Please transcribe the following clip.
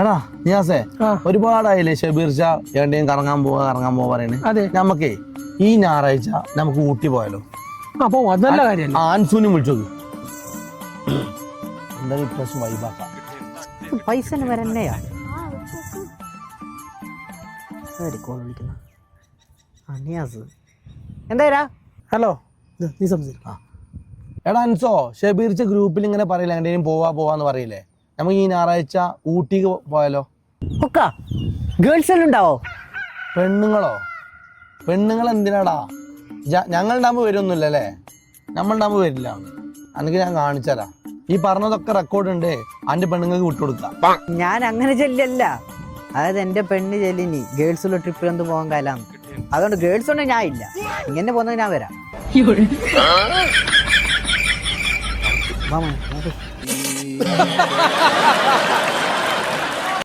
എടാ നിയാസേ ഒരുപാടായില്ലേ ഷബീർ ഷാ എവിടെയും കറങ്ങാൻ പോവാ പറയണേ. നമുക്കേ ഈ ഞായറാഴ്ച നമുക്ക് ഊട്ടി പോയാലോ? അപ്പൊ അതല്ല കാര്യം. ആൻസൂനും വിളിച്ചോക്ക്, എന്തായാലും ഇപ്രാവശ്യം വൈബാക്കാം. പൈസ വരന്നെയാ. എന്താ ഹലോ, നീ സംസാരിക്കാം. എടാ അൻസോ, ഷബീർ ഷാ ഗ്രൂപ്പിൽ ഇങ്ങനെ പറയില്ല എവിടെയും പോവാന്ന് പറയില്ലേ? നമുക്ക് ഈ ഞായറാഴ്ച ഊട്ടിക്ക് പോയാലോ? ഗേൾസ് എല്ലാം ഉണ്ടാവോ? പെണ്ണുങ്ങൾ എന്തിനാടാ? ഞങ്ങളുണ്ടാകുമ്പോ വരുമൊന്നുമില്ലല്ലേ? നമ്മളുണ്ടാകുമ്പോ വരില്ല. അന്നെങ്കിൽ ഞാൻ കാണിച്ചാലാ. ഈ പറഞ്ഞതൊക്കെ റെക്കോർഡ് ഉണ്ട്, അന്റെ പെണ്ണുങ്ങൾക്ക് വിട്ടുകൊടുക്കാം. ഞാൻ അങ്ങനെ ചെല്ലല്ല. അതായത് എന്റെ പെണ്ണ് ചെല്ലിനി ഗേൾസുള്ള ട്രിപ്പിൽ എന്ത് പോകാൻ കാലാന്ന്. അതുകൊണ്ട് ഗേൾസ് കൊണ്ട് ഞാൻ ഇല്ല. ഇങ്ങനെ പോകുന്നത് ഞാൻ വരാം. വാ